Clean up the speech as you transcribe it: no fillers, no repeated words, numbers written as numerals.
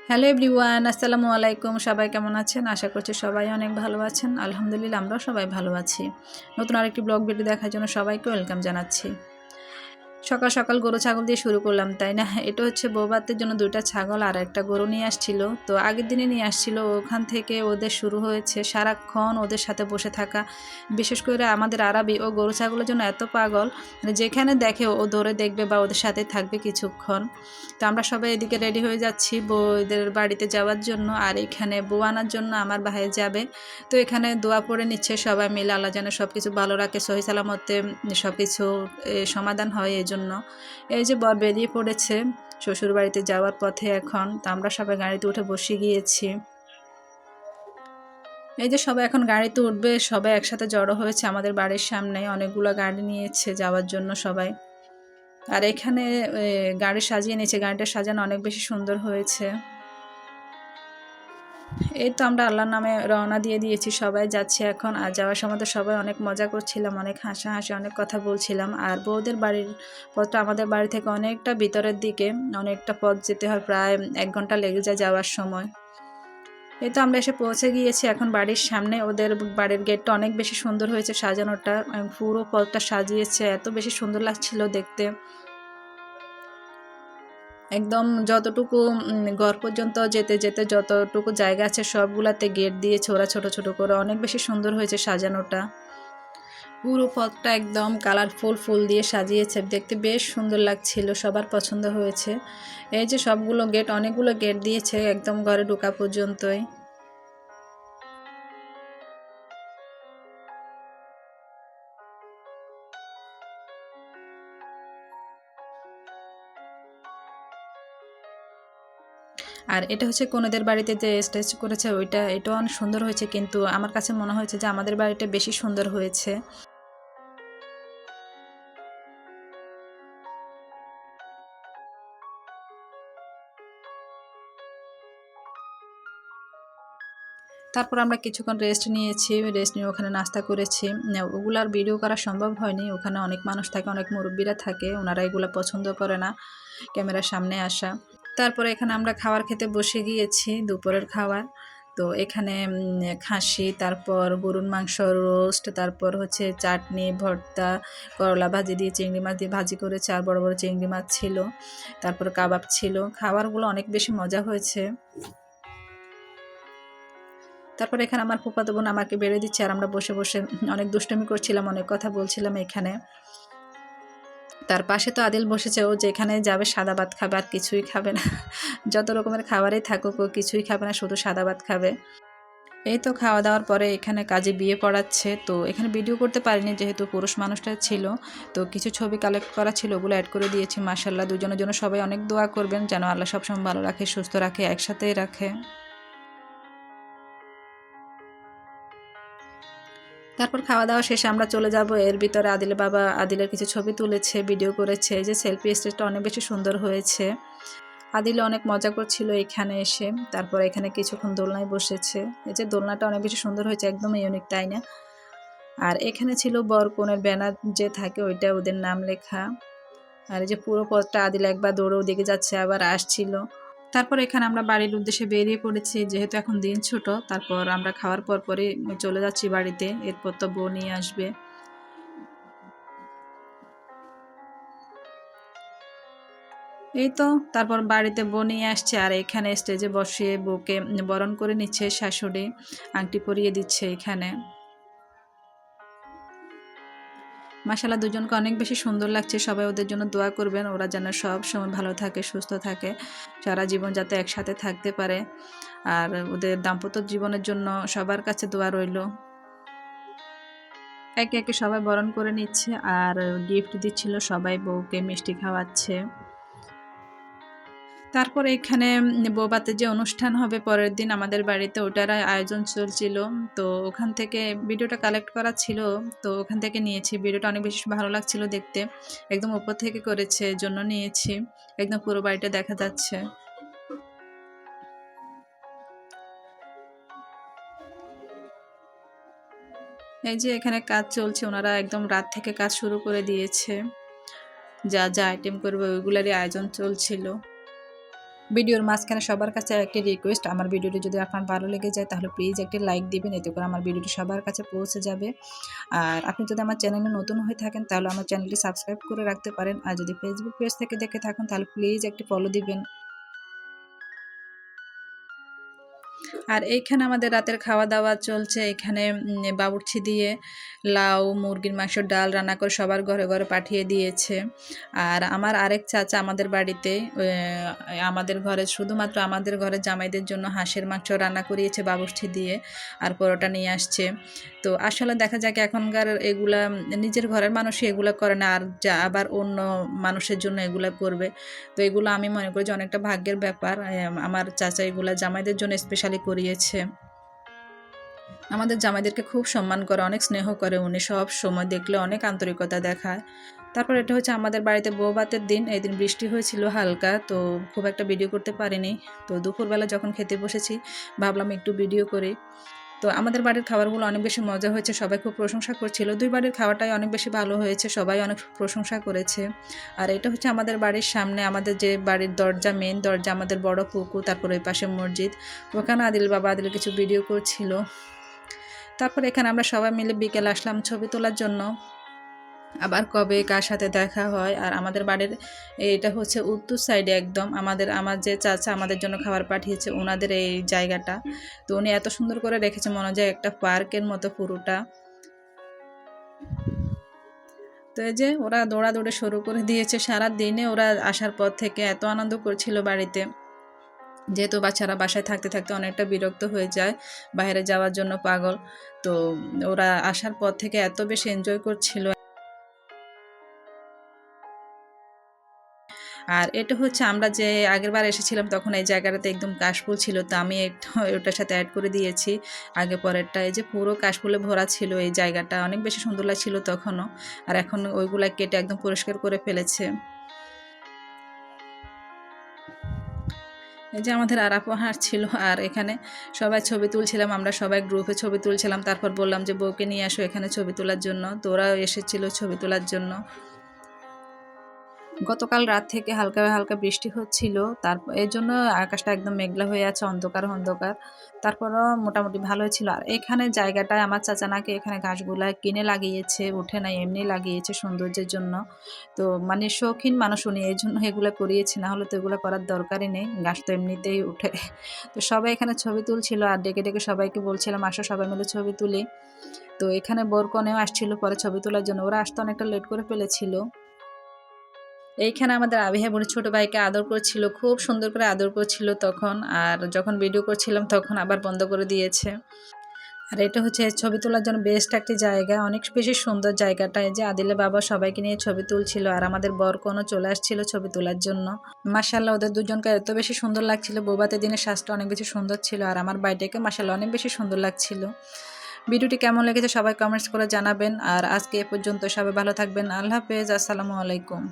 Hello everyone, আসসালামু আলাইকুম। সবাই কেমন আছেন? আশা করছি সবাই অনেক ভালো আছেন। আলহামদুলিল্লাহ আমরাও সবাই ভালো আছি। নতুন আরেকটি ব্লগ ভিডিও দেখার জন্য সবাইকে ওয়েলকাম জানাচ্ছি। সকাল সকাল গরু ছাগল দিয়ে শুরু করলাম, তাই না? এটা হচ্ছে বৌভাতের জন্য 2টা ছাগল আর একটা গরু নিয়ে আসছিল। তো আগের দিনে নিয়ে আসছিল, ওখান থেকে ওদের শুরু হয়েছে সারাক্ষণ ওদের সাথে বসে থাকা। বিশেষ করে আমাদের আরাবি ও গরু ছাগলের জন্য এত পাগল, মানে যেখানে দেখে ও ধরে দেখবে বা ওদের সাথে থাকবে কিছুক্ষণ। তো আমরা সবাই এদিকে রেডি হয়ে যাচ্ছি বউদের বাড়িতে যাওয়ার জন্য, আর এখানে বউ আনার জন্য আমার ভাই যাবে। তো এখানে দোয়া পড়ে নিচ্ছে সবাই মিলে, আল্লাহ যেন সব কিছু ভালো রাখে, সহি সালামতে সব কিছু সমাধান হয়। এই জন্য এই যে বর বেরিয়ে পড়েছে শ্বশুর বাড়িতে যাওয়ার পথে এখন। তো আমরা সবাই গাড়িতে উঠে বসে গিয়েছি। এই যে সবাই এখন গাড়িতে উঠবে, সবাই একসাথে জড়ো হয়েছে আমাদের বাড়ির সামনে। অনেকগুলো গাড়ি নিয়েছে যাওয়ার জন্য সবাই। আর এখানে গাড়ি সাজিয়ে নিয়েছে, গাড়িটা সাজানো অনেক বেশি সুন্দর হয়েছে। এই তো আমরা আল্লাহর নামে রওনা দিয়ে দিয়েছি, সবাই যাচ্ছে এখন। আর যাওয়ার সময় তো সবাই অনেক মজা করছিলাম, অনেক হাসাহাসি, অনেক কথা বলছিলাম। আর বউদের বাড়ির পথটা আমাদের বাড়ি থেকে অনেকটা ভিতরের দিকে, অনেকটা পথ যেতে হয়, প্রায় 1 ঘন্টা লেগে যায় যাওয়ার সময়। এই তো আমরা এসে পৌঁছে গিয়েছি এখন বাড়ির সামনে। ওদের বাড়ির গেটটা অনেক বেশি সুন্দর হয়েছে সাজানোটা, পুরো পথটা সাজিয়েছে, এত বেশি সুন্দর লাগছিল দেখতে। একদম যতটুকু ঘর পর্যন্ত যেতে যেতে যতটুকু জায়গা আছে সবগুলাতে গেট দিয়েছে ওরা ছোট ছোট করে, অনেক বেশি সুন্দর হয়েছে সাজানোটা। পুরো পথটা একদম কালারফুল ফুল দিয়ে সাজিয়েছে, দেখতে বেশ সুন্দর লাগছিল, সবার পছন্দ হয়েছে। এই যে সবগুলো গেট, অনেকগুলো গেট দিয়েছে একদম ঘরে ঢোকা পর্যন্তই। আর এটা হচ্ছে কনেদের বাড়িতে যে স্টেজ করেছে ওইটা, এটাও অনেক সুন্দর হয়েছে, কিন্তু আমার কাছে মনে হয়েছে যে আমাদের বাড়িটা বেশি সুন্দর হয়েছে। তারপর আমরা কিছুক্ষণ রেস্ট নিয়েছি, রেস্ট নিয়ে ওখানে নাস্তা করেছি। ওগুলো আর ভিডিও করা সম্ভব হয়নি, ওখানে অনেক মানুষ থাকে, অনেক মুরব্বীরা থাকে, ওনারা এগুলো পছন্দ করে না ক্যামেরার সামনে আসা। তারপরে এখানে আমরা খাবার খেতে বসে গিয়েছি, দুপুরের খাবার। তো এখানে খাসি, তারপর গরুর মাংস রোস্ট, তারপর হচ্ছে চাটনি, ভর্তা, করলা ভাজি দিয়ে চিংড়ি মাছ দিয়ে ভাজি করেছে, আর বড় বড় চিংড়ি মাছ ছিল, তারপর কাবাব ছিল। খাবারগুলো অনেক বেশি মজা হয়েছে। তারপর এখানে আমার ফুফাতো বোন আমাকে বেড়ে দিচ্ছে, আর আমরা বসে বসে অনেক দুষ্টুমি করছিলাম, অনেক কথা বলছিলাম এখানে। তার পাশে তো আদিল বসেছে, ও যেখানে যাবে সাদা ভাত খাবে, আর কিছুই খাবে না। যত রকমের খাবারই থাকুক ও কিছুই খাবে না, শুধু সাদা ভাত খাবে। এই তো খাওয়া দাওয়ার পরে এখানে কাজে বিয়ে পড়াচ্ছে। তো এখানে ভিডিও করতে পারিনি যেহেতু পুরুষ মানুষটা ছিল। তো কিছু ছবি কালেক্ট করা ছিল, ওগুলো অ্যাড করে দিয়েছি। মাশাআল্লাহ, দুজনের জন্য সবাই অনেক দোয়া করবেন যেন আল্লাহ সবসময় ভালো রাখে, সুস্থ রাখে, একসাথেই রাখে। তারপর খাওয়া দাওয়া শেষে আমরা চলে যাব। এর ভিতরে আদিলের বাবা আদিলের কিছু ছবি তুলেছে, ভিডিও করেছে। এই যে সেলফি স্টেজটা অনেক বেশি সুন্দর হয়েছে। আদিল অনেক মজা করছিল এখানে এসে। তারপর এখানে কিছুক্ষণ দোলনায় বসেছে। এই যে দোলনাটা অনেক বেশি সুন্দর হয়েছে, একদম ইউনিক, তাই না? আর এখানে ছিল বর কনের ব্যানার যে থাকে, ওইটা ওদের নাম লেখা। আর এই যে পুরো পথটা আদিল একবার দৌড়ে ওদিকে যাচ্ছে, আবার আসছিল। তারপর এখানে আমরা বাড়ির উদ্দেশ্যে বেরিয়ে পড়েছি, যেহেতু এখন দিন ছোট। তারপর আমরা খাওয়ার পরই চলে যাচ্ছি বাড়িতে, এরপর তো বউ নিয়ে আসবে। এই তো তারপর বাড়িতে বউ নিয়ে আসছে, আর এখানে স্টেজে বসিয়ে বউকে বরণ করে নিচ্ছে শাশুড়ি, আংটি পরিয়ে দিচ্ছে এখানে। মাশাআল্লাহ, দুজনকে অনেক বেশি সুন্দর লাগছে। সবাই ওদের জন্য দোয়া করবেন, ওরা যেন সব সময় ভালো থাকে, সুস্থ থাকে, সারা জীবন যাতে একসাথে থাকতে পারে। আর ওদের দাম্পত্য জীবনের জন্য সবার কাছে দোয়া রইল। একে একে সবাই বরণ করে নিচ্ছে, আর গিফট দিচ্ছিল সবাই, বউকে মিষ্টি খাওয়াচ্ছে। তারপরে এখানে বৌভাতের যে অনুষ্ঠান হবে পরের দিন আমাদের বাড়িতে, ওটার আয়োজন চলছিল। তো ওখান থেকে ভিডিওটা কালেক্ট করা ছিল, তো ওখান থেকে নিয়েছি। ভিডিওটা অনেক বেশি ভালো লাগছিল দেখতে, একদম উপর থেকে করেছে জন্য নিয়েছি, একদম পুরো বাড়িটা দেখা যাচ্ছে। এই যে এখানে কাজ চলছে, ওনারা একদম রাত থেকে কাজ শুরু করে দিয়েছে, যা যা আইটেম করবে ওইগুলারই আয়োজন চলছিল। ভিডিওর মাঝখানে সবার কাছে একটি রিকোয়েস্ট, আমার ভিডিওটি যদি আপনার ভালো লেগে যায় তাহলে প্লিজ একটি লাইক দিবেন, এতে করে আমার ভিডিওটি সবার কাছে পৌঁছে যাবে। আর আপনি যদি আমার চ্যানেলে নতুন হয়ে থাকেন তাহলে আমার চ্যানেলটি সাবস্ক্রাইব করে রাখতে পারেন, আর যদি ফেসবুক পেজ থেকে দেখে থাকেন তাহলে প্লিজ একটি ফলো দিবেন। আর এইখানে আমাদের রাতের খাওয়া দাওয়া চলছে। এখানে বাবুর্চি দিয়ে লাউ, মুরগির মাংস, ডাল রান্না করে সবার ঘরে ঘরে পাঠিয়ে দিয়েছে। আর আমার আরেক চাচা আমাদের বাড়িতে আমাদের ঘরে শুধুমাত্র আমাদের ঘরে জামাইদের জন্য হাঁসের মাংস রান্না করিয়েছে বাবুর্চি দিয়ে, আর পরোটা নিয়ে আসছে। তো আসলে দেখা যায় এখনকার এগুলা নিজের ঘরের মানুষই এগুলা করে না, আর যা আবার অন্য মানুষের জন্য এগুলা করবে। তো এগুলো আমি মনে করি যে অনেকটা ভাগ্যের ব্যাপার। আমার চাচা এগুলা জামাইদের জন্য স্পেশালি করিয়েছে। আমাদের জামাইদেরকে খুব সম্মান করে, অনেক স্নেহ করে উনি, সব সময় দেখলে অনেক আন্তরিকতা দেখায়। তারপর এটা হচ্ছে আমাদের বাড়িতে বৌভাতের দিন। এই দিন বৃষ্টি হয়েছিল হালকা, তো খুব একটা ভিডিও করতে পারিনি। তো দুপুরবেলা যখন খেতে বসেছি ভাবলাম একটু ভিডিও করি। তো আমাদের বাড়ির খাবারগুলো অনেক বেশি মজা হয়েছে, সবাই খুব প্রশংসা করছিল। দুই বাড়ির খাওয়াটাই অনেক বেশি ভালো হয়েছে, সবাই অনেক প্রশংসা করেছে। আর এটা হচ্ছে আমাদের বাড়ির সামনে, আমাদের যে বাড়ির দরজা, মেইন দরজা, আমাদের বড় পুকুর, তারপর ওই পাশে মসজিদ। ওখানে আদিল বাবা আদিল কিছু ভিডিও করছিল। তারপর এখানে আমরা সবাই মিলে বিকেলে আসলাম ছবি তোলার জন্য। আবার কবে কার সাথে দেখা হয়। আর আমাদের বাড়ির এটা হচ্ছে উত্তর সাইডে একদম, আমার যে চাচা আমাদের জন্য খাবার পাঠিয়েছে ওনাদের এই জায়গাটা। তো উনি এত সুন্দর করে রেখেছে, মনে হয় একটা পার্কের মতো পুরোটা। তো এই যে ওরা দৌড়াদৌড়ি শুরু করে দিয়েছে, সারা দিনে ওরা আসার পর থেকে এত আনন্দ করছিল বাড়িতে। যেহেতু বাচ্চারা বাসায় থাকতে থাকতে অনেকটা বিরক্ত হয়ে যায়, বাইরে যাওয়ার জন্য পাগল। তো ওরা আসার পর থেকে এত বেশি এনজয় করছিল। আর এটা হচ্ছে আমরা যে আগেরবার এসেছিলাম তখন এই জায়গাটাতে একদম কাশফুল ছিল, তো আমি একটু ওটার সাথে অ্যাড করে দিয়েছি আগে পরেরটা। এই যে পুরো কাশফুলে ভরা ছিল এই জায়গাটা, অনেক বেশি সুন্দর লাগছিল তখনও। আর এখন ওইগুলা কেটে একদম পরিষ্কার করে ফেলেছে। এই যে আমাদের আরাপু হাঁটছিল, আর এখানে সবাই ছবি তুলছিলাম, আমরা সবাই গ্রুপে ছবি তুলছিলাম। তারপর বললাম যে বউকে নিয়ে আসো এখানে ছবি তোলার জন্য, তো ওরাও এসেছিল ছবি তোলার জন্য। গতকাল রাত থেকে হালকা হালকা বৃষ্টি হচ্ছিল, তারপর এর জন্য আকাশটা একদম মেঘলা হয়ে আছে, অন্ধকার অন্ধকার। তারপরও মোটামুটি ভালোই ছিল। আর এখানে জায়গাটায় আমার চাচা নাকি এখানে ঘাসগুলা কিনে লাগিয়েছে, উঠে নাই এমনি লাগিয়েছে সৌন্দর্যের জন্য। তো মানে শৌখিন মানুষ উনি, এই জন্য এগুলো করিয়েছে, না হলে তো এগুলো করার দরকারই নেই, ঘাস তো এমনিতেই উঠে। তো সবাই এখানে ছবি তুলছিল, আর ডেকে ডেকে সবাইকে বলছিলাম আসো সবাই মিলে ছবি তুলি। তো এখানে বোর কনেও আসছিল পরে ছবি তোলার জন্য, ওরা আসতে অনেকটা লেট করে ফেলেছিল। এইখানে আমাদের আবিহা বোনের ছোট ভাইকে আদর করছিল, খুব সুন্দর করে আদর করছিল তখন। আর যখন ভিডিও করছিলাম তখন আবার বন্ধ করে দিয়েছে। আর এটা হচ্ছে ছবি তোলার জন্য বেস্ট একটি জায়গা, অনেক বেশি সুন্দর জায়গাটা। এই যে আদিলের বাবা সবাইকে নিয়ে ছবি তুলছিল, আর আমাদের বরকনও চলে আসছিল ছবি তোলার জন্য। মাশাআল্লাহ ওদের দুজনকে এত বেশি সুন্দর লাগছিল, বৌভাতের দিনের সাজটা অনেক বেশি সুন্দর ছিল, আর আমার বাইটাকে মাশাআল্লাহ অনেক বেশি সুন্দর লাগছিল। ভিডিওটি কেমন লেগেছে সবাই কমেন্টস করে জানাবেন। আর আজকে এ পর্যন্ত, সবাই ভালো থাকবেন। আল্লাহ হাফেজ, আসসালামু আলাইকুম।